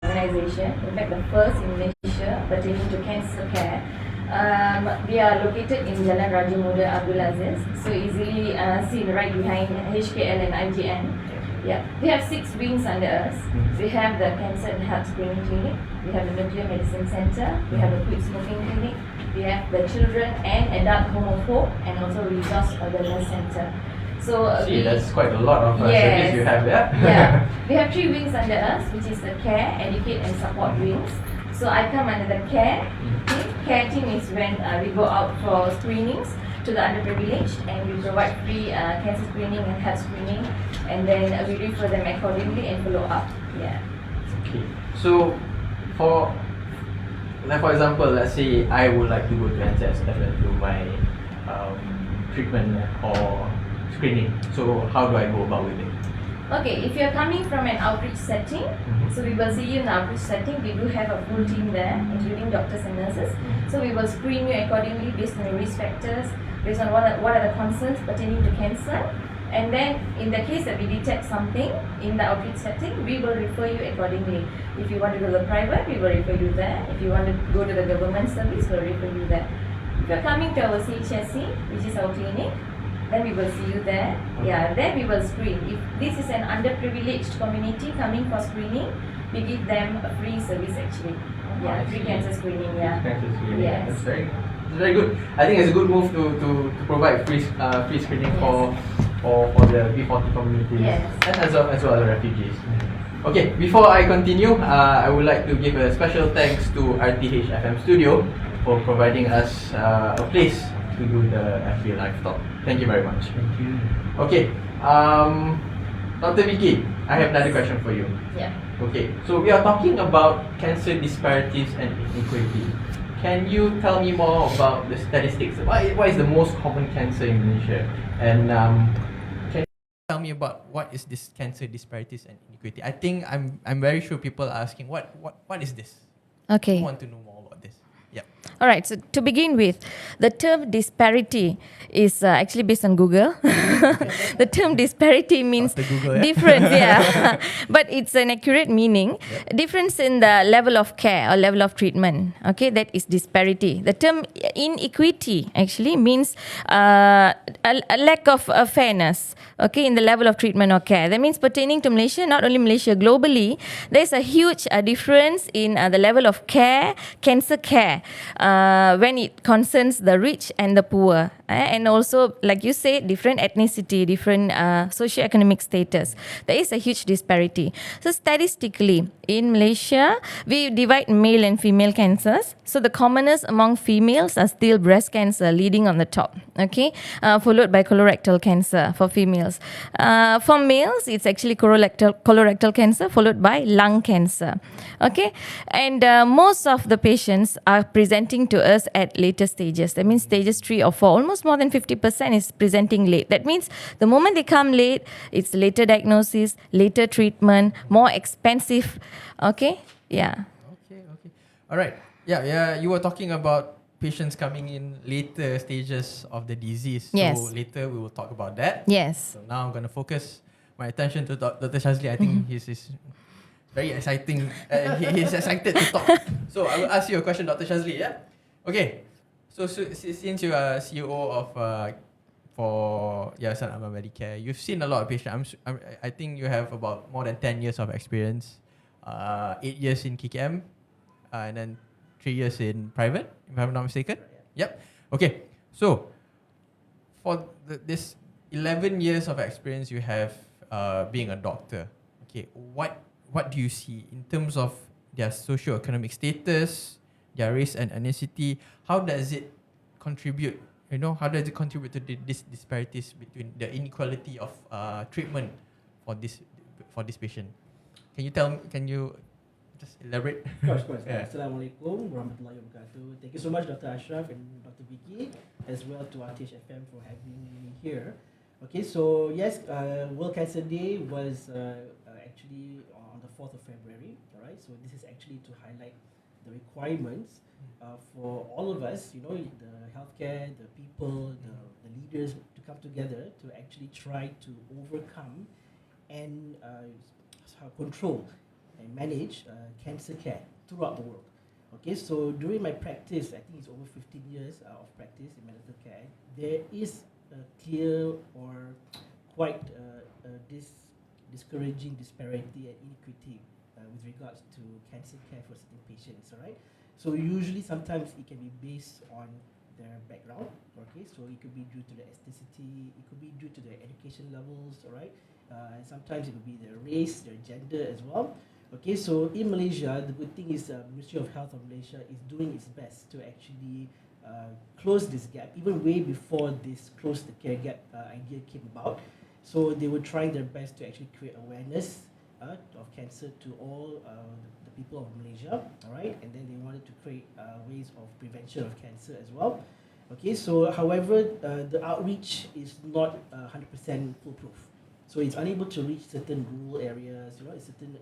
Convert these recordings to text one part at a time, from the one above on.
organization, in fact the first in Malaysia pertaining to cancer care. We are located in Jalan Raja Muda Abdul Aziz, so easily seen right behind HKL and IGN. Yeah, we have 6 wings under us. We have the Cancer and Health Screening Clinic, we have the Nuclear Medicine Center, we have the Quit Smoking Clinic, we have the Children and Adult Home of Hope, and also Resource Wellness Center. So that's quite a lot of service you have there. Yeah, we have 3 wings under us, which is the Care, Educate and Support wings. So I come under the Care team. Care team is when we go out for screenings to the underprivileged, and we provide free cancer screening and health screening, and then we refer them accordingly and follow up. Yeah. Okay. So for example, let's say I would like to go to NCSF and do my treatment or screening. So how do I go about with it? Okay, if you're coming from an outreach setting, so we will see you in the outreach setting. We do have a full team there, including doctors and nurses. So we will screen you accordingly based on your risk factors, based on what are the concerns pertaining to cancer. And then in the case that we detect something in the outreach setting, we will refer you accordingly. If you want to go to the private, we will refer you there. If you want to go to the government service, we'll refer you there. If you're coming to our CHSC, which is our clinic, then we will see you there. Yeah, then we will screen. If this is an underprivileged community coming for screening, we give them a free service actually. Yeah, free cancer screening. Yeah. Cancer screening. Yes. That's very good. I think it's a good move to provide free screening for the B40 community, and as well as the refugees. Okay, before I continue, I would like to give a special thanks to RTH FM Studio for providing us a place to do the FB Live Talk. Thank you very much. Thank you. Okay, Dr. Vicky, I have another question for you. Yeah. Okay, so we are talking about cancer disparities and inequality. Can you tell me more about the statistics? What is the most common cancer in Malaysia? And can you tell me about what is this cancer disparities and inequality? I think I'm very sure people are asking what is this? Okay. I want to know more about this. Yeah. All right. So to begin with, the term disparity is actually based on Google. The term disparity means Google, difference, yeah. But it's an accurate meaning. Difference in the level of care or level of treatment. Okay, that is disparity. The term inequity actually means a lack of fairness. Okay, in the level of treatment or care. That means pertaining to Malaysia, not only Malaysia, globally, there's a huge difference in the level of care, cancer care, when it concerns the rich and the poor. And also, like you said, different ethnicity, different socioeconomic status. There is a huge disparity. So statistically, in Malaysia, we divide male and female cancers. So the commonest among females are still breast cancer, leading on the top. Okay, followed by colorectal cancer for females. For males, it's actually colorectal cancer, followed by lung cancer. Okay, and most of the patients are presenting to us at later stages. That means stages 3 or 4. Almost more than 50% is presenting late. That means the moment they come late, it's later diagnosis, later treatment, more expensive. Okay, yeah. Okay. All right. Yeah. You were talking about patients coming in later stages of the disease. Yes. So later we will talk about that. Yes. So now I'm going to focus my attention to Dr. Shazli. I think he's very exciting. He's excited to talk. So I will ask you a question, Dr. Shazli. Yeah. Okay. So since you are CEO of for Yayasan MAAEDICARE, you've seen a lot of patients. I think you have about more than 10 years of experience. 8 years in KKM, and then 3 years in private, if I'm not mistaken. Yep. Okay. So for this 11 years of experience you have being a doctor, okay, what do you see in terms of their socio-economic status, their race and ethnicity? How does it contribute? How does it contribute to these disparities between the inequality of treatment for this patient? Can you just elaborate? Of course. Yeah. Assalamualaikum warahmatullahi wabarakatuh. Thank you so much, Dr. Ashraf and Dr. Vicky, as well to RTH FM for having me here. Okay, so yes, World Cancer Day was actually on the 4th of February. All right, so this is actually to highlight the requirements for all of us, the healthcare, the people, the leaders to come together to actually try to overcome and control and manage cancer care throughout the world. Okay, so during my practice, I think it's over 15 years of practice in medical care, there is a clear or quite discouraging disparity and inequity with regards to cancer care for certain patients, all right? So usually sometimes it can be based on their background, okay? So it could be due to the ethnicity, it could be due to their education levels, all right? And sometimes it could be their race, their gender as well. Okay, so in Malaysia, the good thing is Ministry of Health of Malaysia is doing its best to actually close this gap, even way before this close the care gap idea came about. So they were trying their best to actually create awareness of cancer to all the people of Malaysia, all right? And then they wanted to create ways of prevention of cancer as well. Okay, so however, the outreach is not 100% foolproof. So it's unable to reach certain rural areas, you know, certain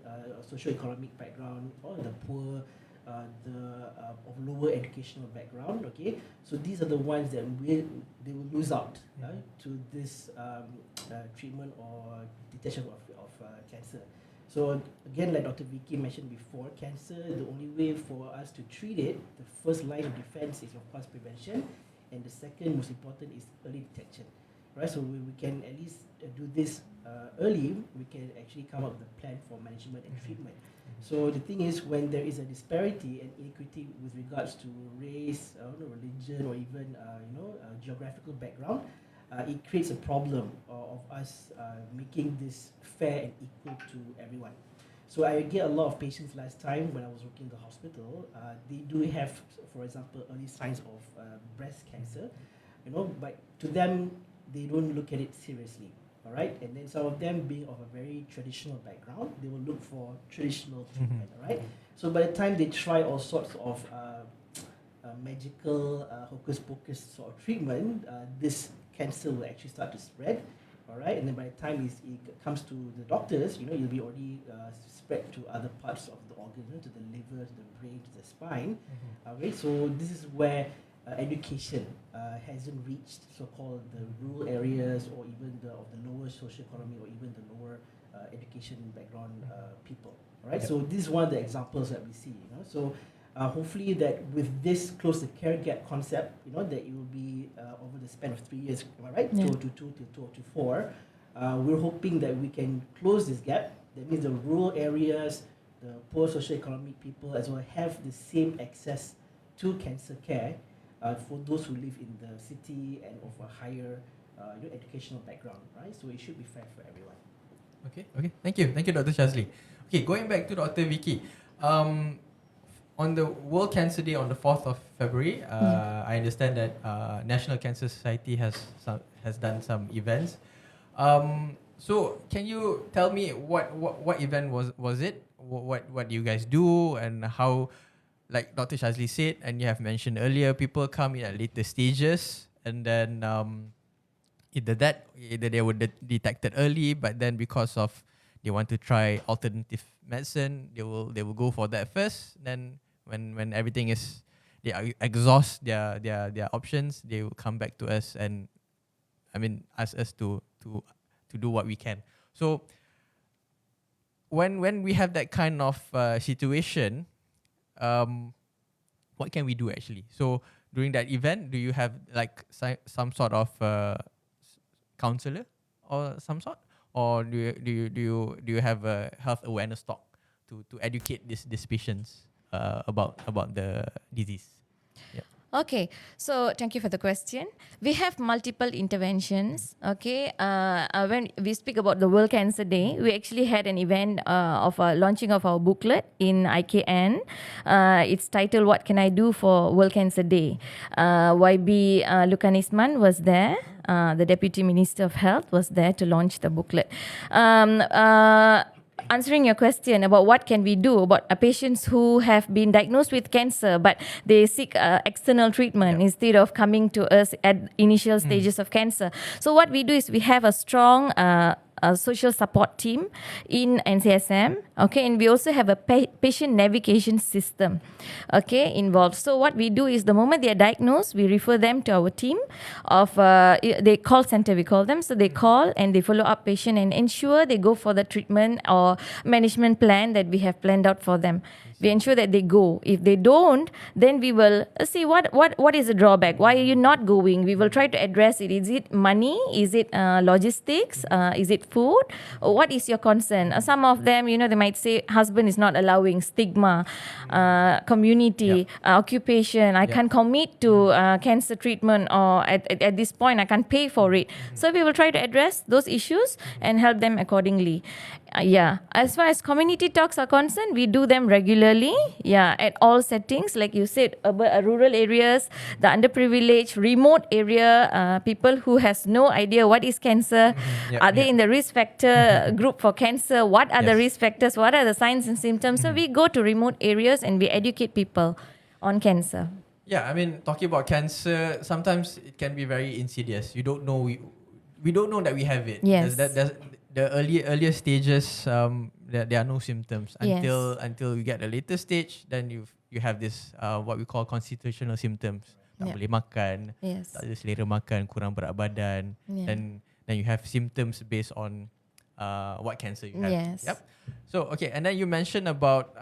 socio-economic background, or the poor, of lower educational background. Okay, so these are the ones that they will lose out to this treatment or detection of cancer. So again, like Dr. Vicky mentioned before, cancer, the only way for us to treat it, the first line of defense is of course prevention, and the second most important is early detection. Right, so we can at least do this early, we can actually come up with a plan for management and treatment. So the thing is, when there is a disparity and inequity with regards to race, religion, or even geographical background, it creates a problem of us making this fair and equal to everyone. So I get a lot of patients last time when I was working in the hospital. They do have, for example, early signs of breast cancer, but to them, they don't look at it seriously, all right? And then some of them being of a very traditional background, they will look for traditional treatment, all right? So by the time they try all sorts of magical hocus pocus sort of treatment, this cancer will actually start to spread, all right? And then by the time it comes to the doctors, you'll be already spread to other parts of the organ, to the liver, to the brain, to the spine, okay? So this is where education hasn't reached so-called the rural areas, or even of the lower socioeconomic, or even the lower education background people. All right. Yep. So this is one of the examples that we see. So hopefully that with this close the care gap concept, that it will be over the span of 3 years. Am I right? Yeah. 2022 to 2024. We're hoping that we can close this gap. That means the rural areas, the poor socioeconomic people as well have the same access to cancer care. For those who live in the city and of a higher educational background, right? So it should be fair for everyone. Okay. Thank you, Dr. Shazli. Okay, going back to Dr. Vicky. On the World Cancer Day on the 4th of February, I understand that National Cancer Society has done some events. So can you tell me what event was it? What do you guys do, and how? Like Dr. Shazli said, and you have mentioned earlier, people come in at later stages, and then either they were detected early, but then because of they want to try alternative medicine, they will go for that first. Then when everything is, they exhaust their options, they will come back to us and ask us to do what we can. So when we have that kind of situation, what can we do actually? So during that event, do you have like some sort of counselor or some sort, or do you have a health awareness talk to educate these patients about the disease? Yeah. Okay, so thank you for the question. We have multiple interventions. Okay, when we speak about the World Cancer Day, we actually had an event of launching of our booklet in IKN. It's titled "What Can I Do for World Cancer Day?" YB Lukanisman was there. The Deputy Minister of Health was there to launch the booklet. Answering your question about what can we do about patients who have been diagnosed with cancer but they seek external treatment instead of coming to us at initial stages of cancer. So what we do is we have a strong a social support team in NCSM. Okay, and we also have a patient navigation system, okay, involved. So what we do is the moment they are diagnosed, we refer them to our team of they call center, we call them. So they call and they follow up patient and ensure they go for the treatment or management plan that we have planned out for them. We ensure that they go. If they don't, then we will see what is the drawback. Why are you not going? We will try to address it. Is it money? Is it logistics? Is it food? Or what is your concern? Some of them, you know, they might say husband is not allowing, stigma, community, occupation. I can't commit to cancer treatment, or at this point I can't pay for it. So we will try to address those issues and help them accordingly. As far as community talks are concerned, we do them regularly, at all settings, like you said, rural areas, the underprivileged, remote area, people who has no idea what is cancer, are they in the risk factor group for cancer, what are the risk factors, what are the signs and symptoms. So we go to remote areas and we educate people on cancer. Yeah, I mean, talking about cancer, sometimes it can be very insidious. You don't know, we don't know that we have it. Yes. There's the earlier stages, there are no symptoms until you get the later stage. Then you have this what we call constitutional symptoms. Tak boleh makan, tak ada selera makan, kurang berat badan. Then you have symptoms based on what cancer you have. Yes. Yep. So okay, and then you mentioned about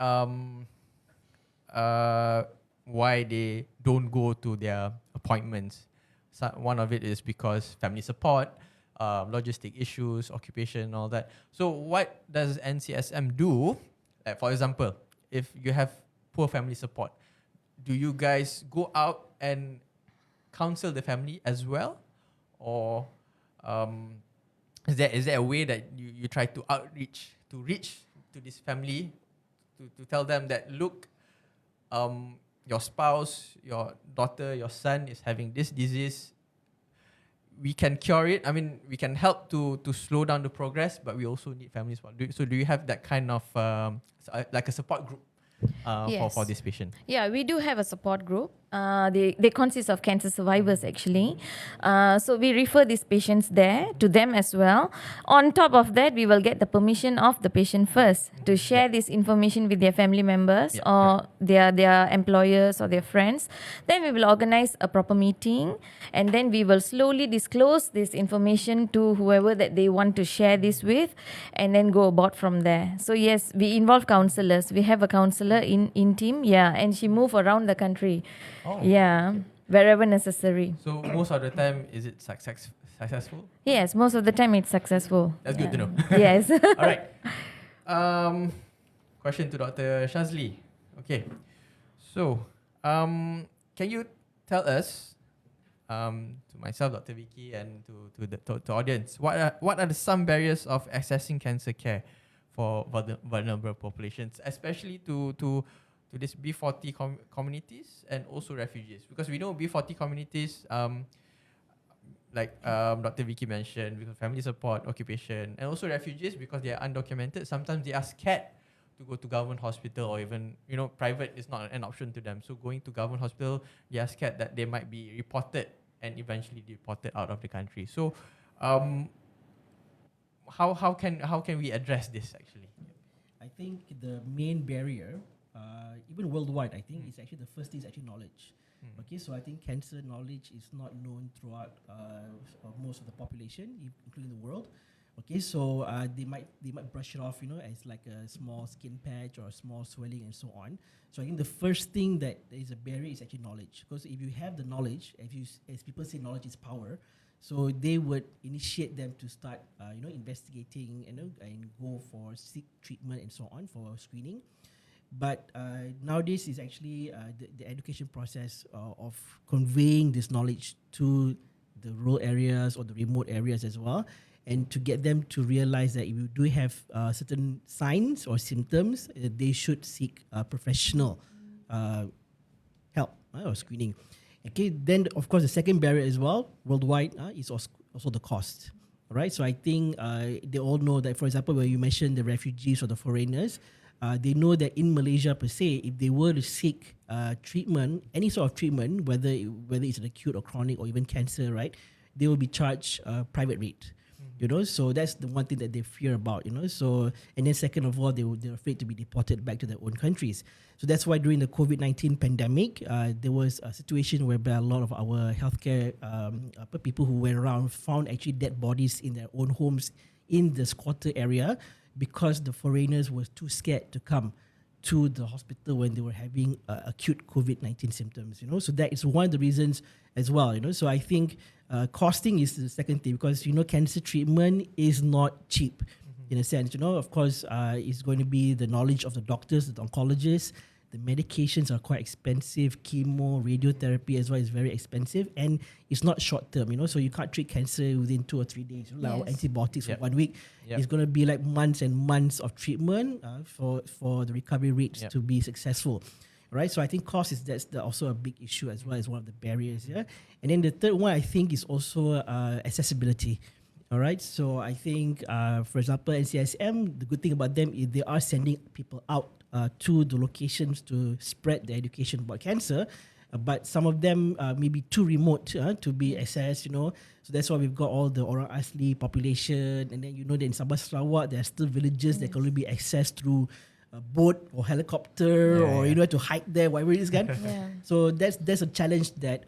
why they don't go to their appointments. So one of it is because family support, logistic issues, occupation, all that. So what does NCSM do? Like for example, if you have poor family support, do you guys go out and counsel the family as well? Or is there a way that you try to reach to this family to tell them that, look, your spouse, your daughter, your son is having this disease. We can cure it. I mean, we can help to slow down the progress, but we also need family support. So do you have that kind of like a support group for this patient? Yeah, we do have a support group. They consist of cancer survivors actually. So we refer these patients there to them as well. On top of that, we will get the permission of the patient first to share this information with their family members or their employers or their friends. Then we will organize a proper meeting, and then we will slowly disclose this information to whoever that they want to share this with, and then go about from there. So yes, we involve counselors. We have a counselor in team, and she move around the country. Oh. Yeah, wherever necessary. So most of the time, is it successful? Yes, most of the time it's successful. That's good to know. Yes. All right. Question to Dr. Shazli. Okay. So, can you tell us, to myself, Dr. Vicky, and to the audience, what are the some barriers of accessing cancer care for vulnerable populations, especially to this B40 communities and also refugees? Because we know B40 communities, like Dr. Vicky mentioned, because family support, occupation, and also refugees because they are undocumented. Sometimes they are scared to go to government hospital, or even, private is not an option to them. So going to government hospital, they are scared that they might be reported and eventually deported out of the country. So how can we address this actually? I think the main barrier, even worldwide, I think is actually the first thing is actually knowledge. Okay, so I think cancer knowledge is not known throughout most of the population, including the world. Okay, so they might brush it off, as like a small skin patch or a small swelling and so on. So I think the first thing that is a barrier is actually knowledge, because if you have the knowledge, as people say, knowledge is power. So they would initiate them to start, investigating, and go for seek treatment and so on for screening. But nowadays is actually the education process of conveying this knowledge to the rural areas or the remote areas as well, and to get them to realize that if you do have certain signs or symptoms, they should seek professional help or screening. Okay, then of course the second barrier as well, worldwide, is also the cost. All right, so I think they all know that, for example, when you mentioned the refugees or the foreigners, they know that in Malaysia per se, if they were to seek treatment, any sort of treatment, whether it's an acute or chronic or even cancer, right, they will be charged a private rate. You know, so that's the one thing that they fear about, you know. So, and then second of all, they're afraid to be deported back to their own countries. So that's why during the COVID-19 pandemic, there was a situation whereby a lot of our healthcare people who went around found actually dead bodies in their own homes in the squatter area because the foreigners were too scared to come to the hospital when they were having acute COVID-19 symptoms, you know. So that is one of the reasons as well, you know. So I think costing is the second thing, because, you know, cancer treatment is not cheap in a sense, you know. Of course, it's going to be the knowledge of the doctors, the oncologists. The medications are quite expensive. Chemo, radiotherapy as well is very expensive, and it's not short term, you know. So you can't treat cancer within 2 or 3 days. You know, like antibiotics for 1 week. It's going to be like months and months of treatment for the recovery rates to be successful. Right, so I think cost is also a big issue as well as one of the barriers. Yeah, and then the third one I think is also accessibility. All right, so I think, for example, NCSM, the good thing about them is they are sending people out to the locations to spread the education about cancer, but some of them may be too remote to be accessed, you know. So that's why we've got all the orang asli population, and then, you know, that in Sabah Sarawak there are still villages that can only be accessed through a boat or helicopter, or you know, to hike there, whatever it is, kan. So that's a challenge that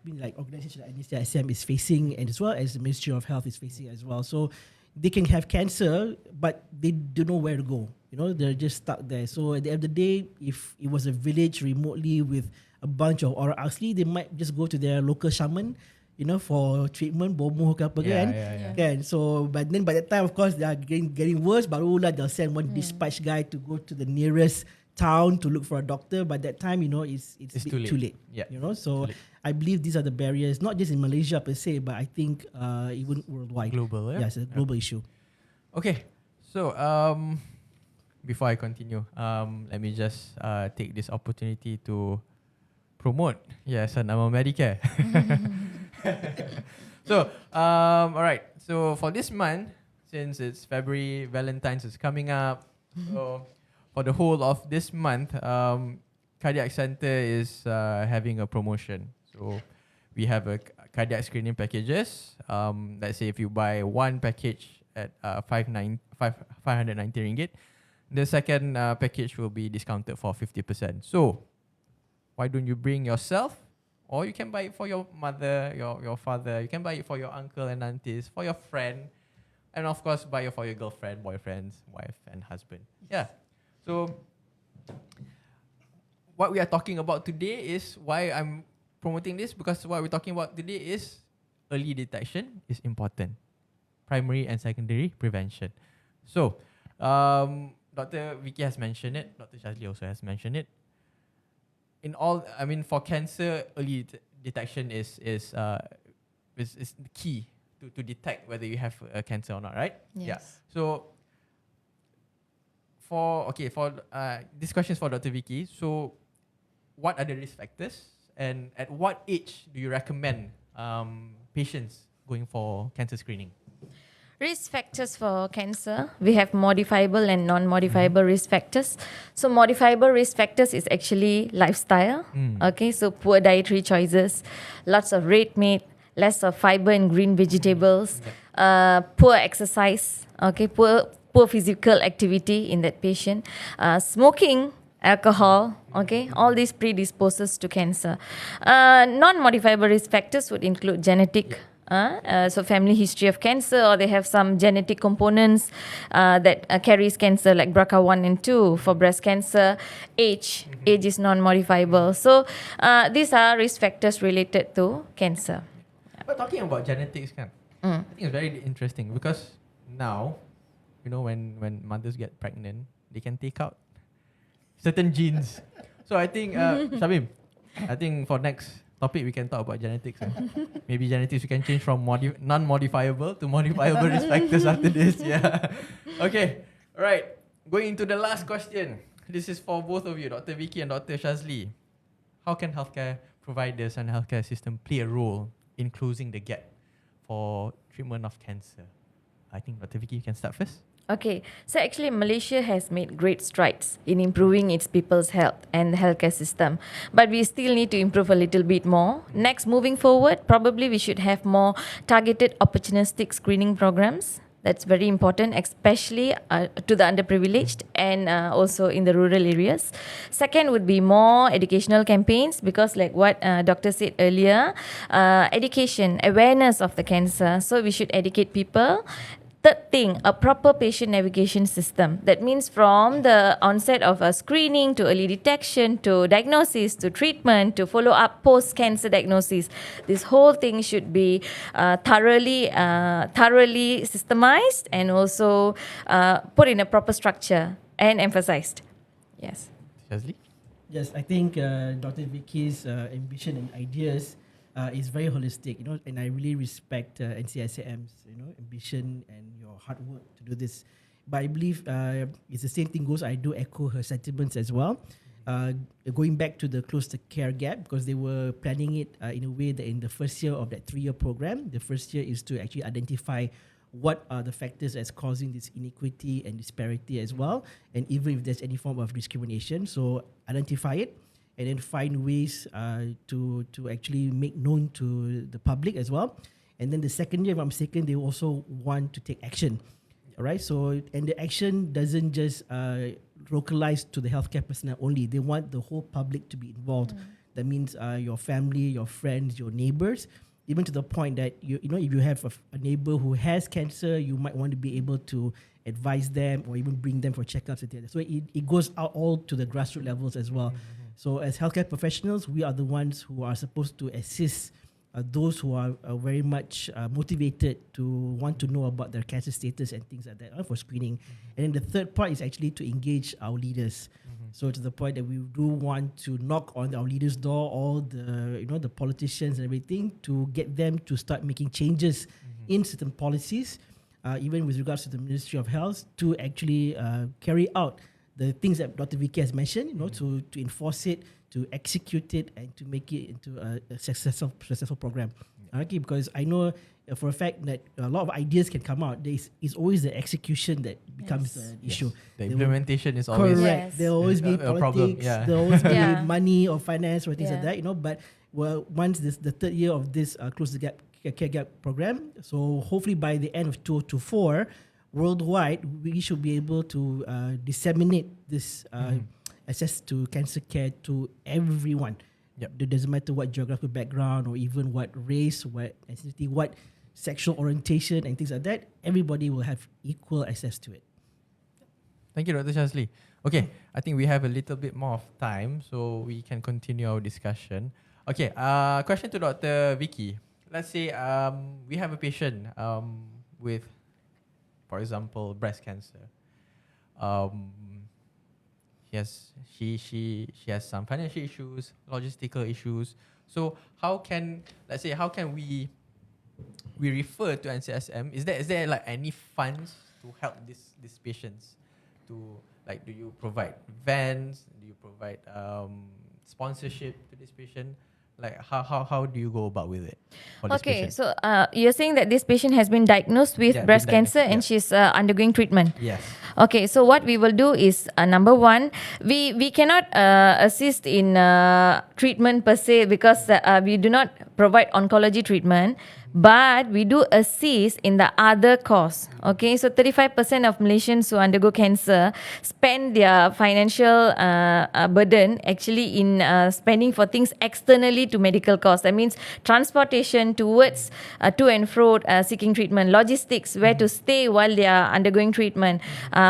like organisation like NCSM is facing, and as well as the Ministry of Health is facing as well. So they can have cancer, but they don't know where to go. You know, they're just stuck there. So at the end of the day, if it was a village remotely with a bunch of orang asli, they might just go to their local shaman, you know, for treatment, bomoh ke apa kan. So but then by that time, of course, they are getting worse. Barulah they'll send one dispatch guy to go to the nearest town to look for a doctor. But that time, you know, it's too late. Yeah. You know, so I believe these are the barriers, not just in Malaysia per se, but I think even worldwide. Global, It's a global issue. Okay, so before I continue, let me just take this opportunity to promote MAAEDICARE. So, all right. So for this month, since it's February, Valentine's is coming up. So for the whole of this month, Cardiac Center is having a promotion. So we have a cardiac screening packages. Let's say if you buy one package at 590 ringgit, the second package will be discounted for 50%. So why don't you bring yourself? Or you can buy it for your mother, your father. You can buy it for your uncle and aunties, for your friend. And of course, buy it for your girlfriend, boyfriends, wife and husband. Yeah. So what we are talking about today is why I'm promoting this, because what we're talking about today is early detection is important. Primary and secondary prevention. So Dr. Vicky has mentioned it. Dr. Shazli also has mentioned it. For cancer, early detection is the key to detect whether you have cancer or not, right? Yes. Yeah. So this question is for Dr. Vicky. So what are the risk factors, and at what age do you recommend patients going for cancer screening? Risk factors for cancer, we have modifiable and non-modifiable risk factors. So modifiable risk factors is actually lifestyle. Okay, so poor dietary choices, lots of red meat, less of fiber and green vegetables, poor exercise, okay, poor physical activity in that patient, smoking, alcohol, okay, all these predisposes to cancer. Non-modifiable risk factors would include genetic. So family history of cancer, or they have some genetic components that carries cancer, like BRCA1 and 2 for breast cancer. Age is non-modifiable. So these are risk factors related to cancer. But talking about genetics, I think it's very interesting, because now, you know, when mothers get pregnant, they can take out certain genes. So I think, Shabim, I think for next topic we can talk about genetics. Maybe genetics we can change from non-modifiable to modifiable risk factors after this. Yeah. Okay. All right. Going into the last question. This is for both of you, Dr. Vicky and Dr. Shazli. How can healthcare providers and healthcare system play a role in closing the gap for treatment of cancer? I think Dr. Vicky, you can start first. Okay, so actually Malaysia has made great strides in improving its people's health and the healthcare system, but we still need to improve a little bit more. Next, moving forward, probably we should have more targeted opportunistic screening programs. That's very important, especially to the underprivileged and also in the rural areas. Second would be more educational campaigns because, like what doctor said earlier, education, awareness of the cancer. So we should educate people. Third thing, a proper patient navigation system. That means from the onset of a screening to early detection to diagnosis to treatment to follow up post cancer diagnosis. This whole thing should be thoroughly systemized and also put in a proper structure and emphasized. Yes. Shazli? Yes, I think Dr. Vicky's ambition and ideas is very holistic, and I really respect NCSAM's, ambition and your hard work to do this. But I believe it's the same thing goes. I do echo her sentiments as well. Going back to the close the care gap, because they were planning it in a way that in the first year of that 3-year program, the first year is to actually identify what are the factors that's causing this inequity and disparity as well, and even if there's any form of discrimination, so identify it and then find ways to actually make known to the public as well. And then the second year, if I'm mistaken, they also want to take action. All right. So, and the action doesn't just localize to the healthcare personnel only. They want the whole public to be involved. That means your family, your friends, your neighbors, even to the point that if you have a neighbor who has cancer, you might want to be able to advise them or even bring them for checkups. So it goes out all to the grassroots levels as well. So as healthcare professionals, we are the ones who are supposed to assist those who are very much motivated to want to know about their cancer status and things like that for screening. And then the third part is actually to engage our leaders. So to the point that we do want to knock on our leaders' door, all the the politicians and everything, to get them to start making changes in certain policies, even with regards to the Ministry of Health, to actually carry out the things that Dr. Vicky has mentioned, to enforce it, to execute it, and to make it into a successful program. Okay, because I know for a fact that a lot of ideas can come out. It's always the execution that becomes an issue. The implementation is always correct. There will always be a politics. problem. Yeah. There will always be Yeah. money or finance or things like Yeah. that. But once the third year of this close the gap care gap program, so hopefully by the end of 2024, worldwide we should be able to disseminate this access to cancer care to everyone. It doesn't matter what geographical background or even what race, what ethnicity, what sexual orientation and things like that. Everybody will have equal access to it. Thank you, Dr. Shazli. Okay, I think we have a little bit more of time, so we can continue our discussion. Okay, question to Dr. Vicky. Let's say we have a patient with, for example, breast cancer. She has some financial issues, logistical issues. So how can we refer to NCSM? Is there like any funds to help these patients? Do you provide vans? Do you provide sponsorship to this patient? Like how do you go about with it? Okay, so you're saying that this patient has been diagnosed with breast cancer and she's undergoing treatment. Yes. Okay, so what we will do is number one, we cannot assist in treatment per se because we do not provide oncology treatment, but we do assist in the other costs. Okay, so 35% of Malaysians who undergo cancer spend their financial burden actually in spending for things externally to medical costs. That means transportation towards to and fro seeking treatment, logistics, where to stay while they are undergoing treatment,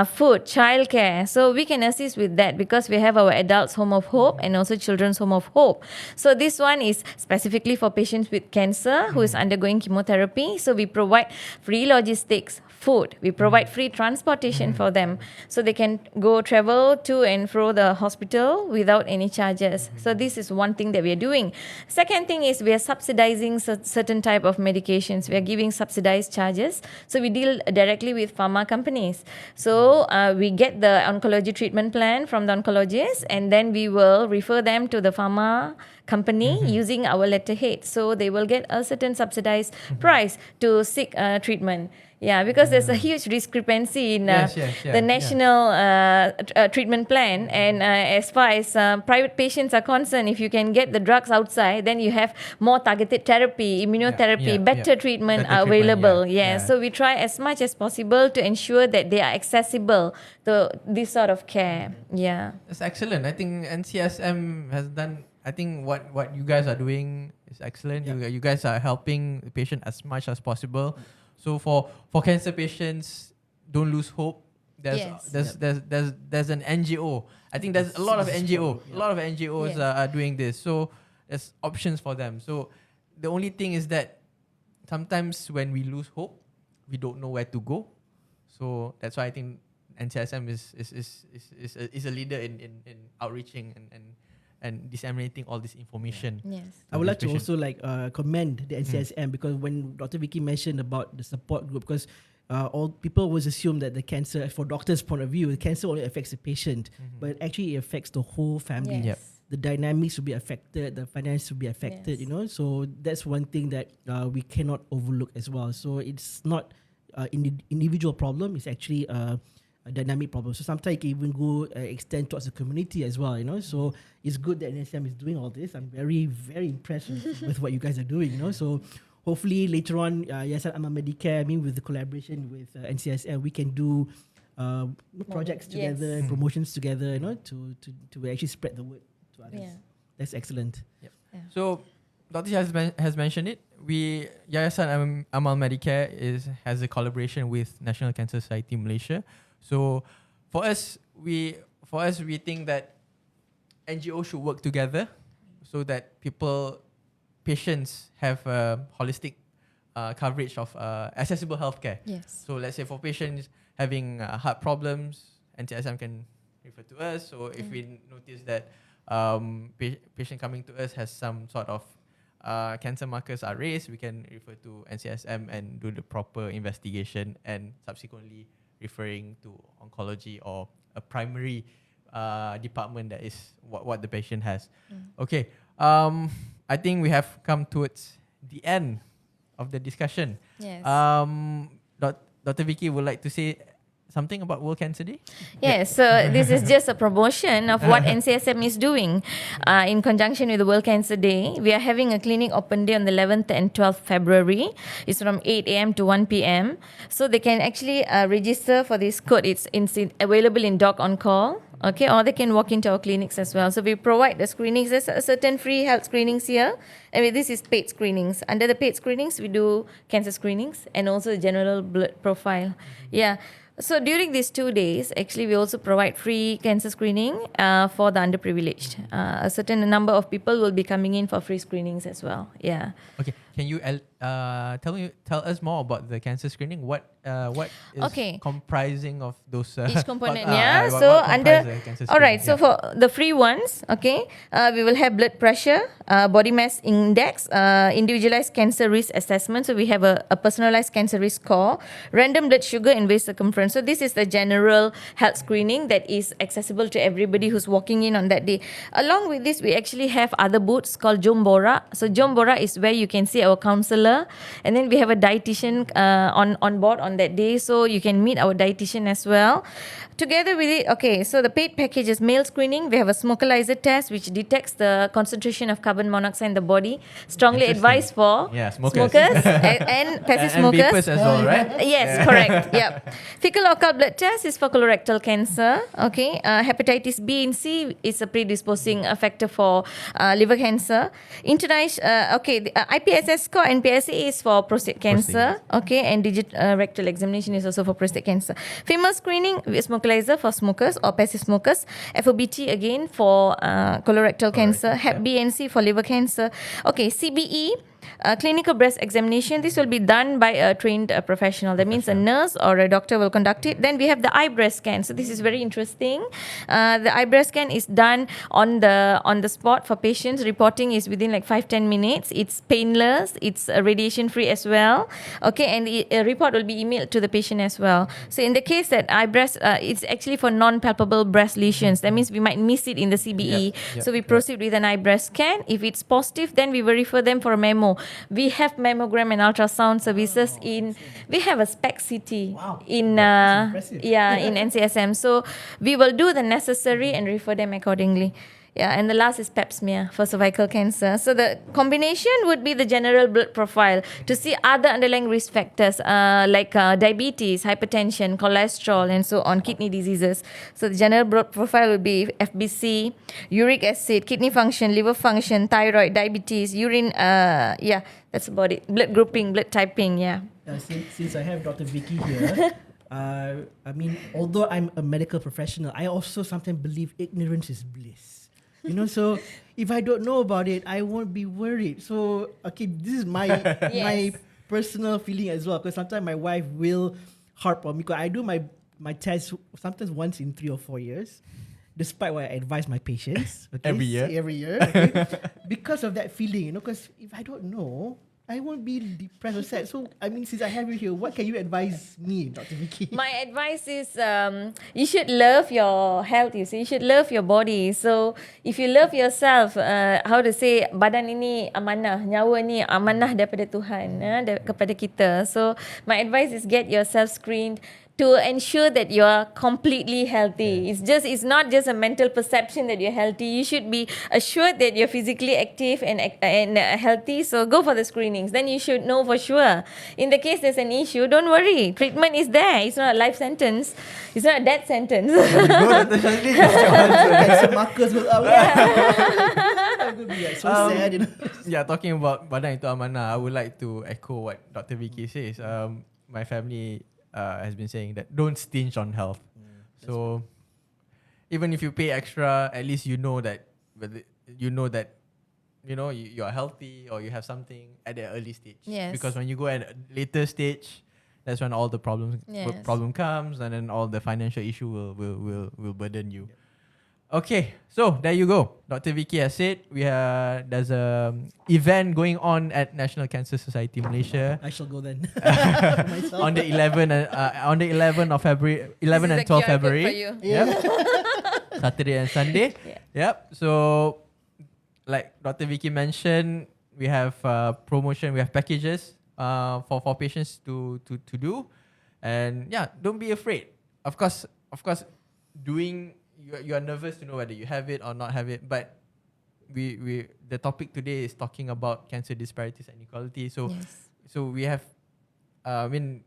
food, childcare. So we can assist with that because we have our Adults Home of Hope and also Children's Home of Hope. So this one is specifically for patients with cancer who is undergoing chemotherapy. So we provide free logistics, food. We provide free transportation for them so they can go travel to and fro the hospital without any charges. So this is one thing that we are doing. Second thing is we are subsidizing certain type of medications. We are giving subsidized charges. So we deal directly with pharma companies. So we get the oncology treatment plan from the oncologist and then we will refer them to the pharma company using our letterhead. So they will get a certain subsidized price to seek treatment. Yeah, because there's a huge discrepancy in the yeah. national treatment plan, and as far as private patients are concerned, if you can get the drugs outside, then you have more targeted therapy, immunotherapy, better treatment Better available. treatment, Yeah, so we try as much as possible to ensure that they are accessible to this sort of care. Yeah. That's excellent. I think NCSM has done. I think what you guys are doing is excellent. You guys are helping the patient as much as possible. So for cancer patients, don't lose hope. There's an NGO. I think there's a lot of NGOs are doing this. So there's options for them. So the only thing is that sometimes when we lose hope, we don't know where to go. So that's why I think NCSM is a leader in outreaching and disseminating all this information. Yes. I would like to also commend the NCSM because when Dr. Vicky mentioned about the support group, because all people always assume that the cancer, for doctors' point of view, the cancer only affects the patient, but actually it affects the whole family. Yes. The dynamics will be affected, the finance will be affected, So that's one thing that we cannot overlook as well. So it's not an individual problem, it's actually a dynamic problem. So sometimes it can even go extend towards the community as well, So it's good that NSM is doing all this. I'm very, very impressed with what you guys are doing, So hopefully later on, Yayasan MAAEDICARE, with the collaboration with NCSM, we can do projects together and promotions together, to actually spread the word to others. Yeah. That's excellent. Yep. So Dr. has mentioned it. Yayasan MAAEDICARE has a collaboration with National Cancer Society Malaysia. So for us we think that NGOs should work together so that patients have holistic coverage of accessible healthcare. Yes. So let's say for patients having heart problems, NCSM can refer to us. So if we notice that patient coming to us has some sort of cancer markers are raised, we can refer to NCSM and do the proper investigation and subsequently referring to oncology or a primary department that is what the patient has. Okay, I think we have come towards the end of the discussion. Yes. Dr. Vicky would like to say something about World Cancer Day? Yes, so this is just a promotion of what NCSM is doing in conjunction with the World Cancer Day. We are having a clinic open day on the 11th and 12th February. It's from 8 a.m. to 1 p.m. So they can actually register for this code. It's available in Doc On Call. Okay, or they can walk into our clinics as well. So we provide the screenings. There's a certain free health screenings here. This is paid screenings. Under the paid screenings, we do cancer screenings and also the general blood profile. Yeah. So during these 2 days, actually, we also provide free cancer screening for the underprivileged. A certain number of people will be coming in for free screenings as well. Yeah. Okay. Can you tell us more about the cancer screening? What is comprising of those each component? So under all right. So for the free ones, we will have blood pressure, body mass index, individualized cancer risk assessment. So we have a personalized cancer risk score, random blood sugar and waist circumference. So this is the general health screening that is accessible to everybody who's walking in on that day. Along with this, we actually have other booths called Jom Bora. So Jom Bora is where you can see our counselor, and then we have a dietitian on board on that day, so you can meet our dietitian as well. Together with it, so the paid package is male screening. We have a smokerizer test which detects the concentration of carbon monoxide in the body. Strongly advised for smokers and passive smokers. And vapors as well, right? Yes, correct. Yep. Fecal occult blood test is for colorectal cancer. Hepatitis B and C is a predisposing factor for liver cancer. The IPSS score and PSA is for prostate cancer. And digital rectal examination is also for prostate cancer. Female screening with smokerizer for smokers or passive smokers. FOBT again for colorectal cancer. Hep B and C for liver cancer. CBE. Clinical breast examination. This will be done by a trained professional. That means a nurse or a doctor will conduct it. Then we have the eye breast scan. So this is very interesting. The eye breast scan is done on the spot for patients. Reporting is within 5-10 minutes. It's painless. It's radiation free as well. And a report will be emailed to the patient as well. So in the case that eye breast, it's actually for non-palpable breast lesions. That means we might miss it in the CBE. So we proceed with an eye breast scan. If it's positive, then we will refer them for a memo. we have mammogram and ultrasound services we have a spec CT Wow. in That's impressive. in NCSM. So we will do the necessary and refer them accordingly. Yeah, and the last is pap smear for cervical cancer. So the combination would be the general blood profile to see other underlying risk factors like diabetes, hypertension, cholesterol, and so on, kidney diseases. So the general blood profile would be FBC, uric acid, kidney function, liver function, thyroid, diabetes, urine. That's about it. Blood grouping, blood typing. Yeah. Since I have Dr. Vicky here, I mean, although I'm a medical professional, I also sometimes believe ignorance is bliss. You know, so if I don't know about it, I won't be worried. So, okay, this is my my personal feeling as well. Because sometimes my wife will harp on me. Because I do my test sometimes once in 3 or 4 years, despite what I advise my patients. Okay, Every year. Okay, because of that feeling, you know. Because if I don't know, I won't be depressed or sad. So, I mean, since I have you here, what can you advise me, Dr. Vicky? My advice is you should love your health. You see, you should love your body. So if you love yourself, how to say, badan ini amanah, nyawa ni amanah daripada Tuhan, kepada kita. So my advice is get yourself screened to ensure that you are completely healthy. It's not just a mental perception that you're healthy. You should be assured that you're physically active and healthy. So go for the screenings. Then you should know for sure. In the case there's an issue, don't worry. Treatment is there. It's not a life sentence. It's not a death sentence. Go, Dr. Shazli. Cancer markers will out. I'm gonna be like so sad, you know. Yeah, talking about badan itu amanah, I would like to echo what Dr. Vicky says. My family has been saying that don't stinge on health. So even if you pay extra, at least you know that you are healthy or you have something at the early stage. Yes. Because when you go at a later stage, that's when all the problem comes, and then all the financial issue will burden you. Okay, so there you go. Dr. Vicky has said there's a event going on at National Cancer Society Malaysia I shall go then. Myself. on the 11th of February, 11 and 12 February. Yep. Saturday and Sunday. Yep. So, like Dr. Vicky mentioned, we have promotion, we have packages for patients to do, and yeah, don't be afraid. Of course, you are nervous to know whether you have it or not have it, but the topic today is talking about cancer disparities and inequality. So we have, the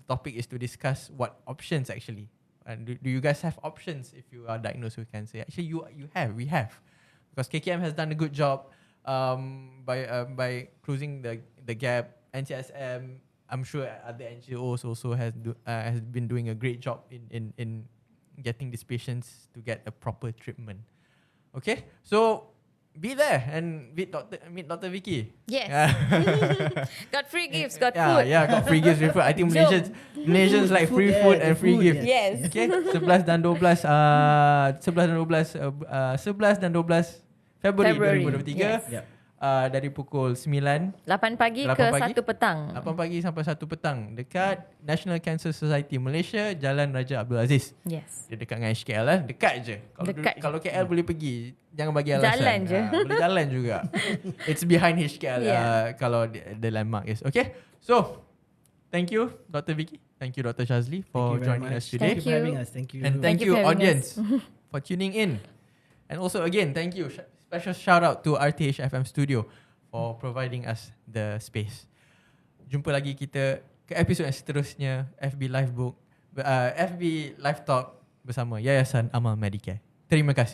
topic is to discuss what options actually. And do you guys have options if you are diagnosed with cancer? Actually, we have, because KKM has done a good job by closing the gap. NCSM, I'm sure other NGOs also has been doing a great job in getting these patients to get a proper treatment. Okay, so be there and meet Dr. Vicky. Yes. Got free gifts, got food. Yeah, got free gifts. I think Malaysians like free food and free gifts. Yes. Okay, 11 dan 12 Februari 2023. Yes. Yep. Dari pukul 9 8 pagi ke 1 petang. 8 pagi sampai 1 petang dekat National Cancer Society Malaysia, Jalan Raja Abdul Aziz. Yes. Dia dekat dengan HKL lah, dekat je. Kalau KL boleh pergi, jangan bagi alasan. Jalan je. Boleh jalan juga. It's behind HKL kalau the landmark is. Okay, so thank you Dr. Vicky, thank you Dr. Shazli for joining us today. Thank you for having us. Thank you. And thank you for having audience for tuning in. And also again, thank you. Special shout out to RTH FM Studio for providing us the space. Jumpa lagi kita ke episod yang seterusnya FB Live Talk bersama Yayasan Amal MAAEDICARE. Terima kasih.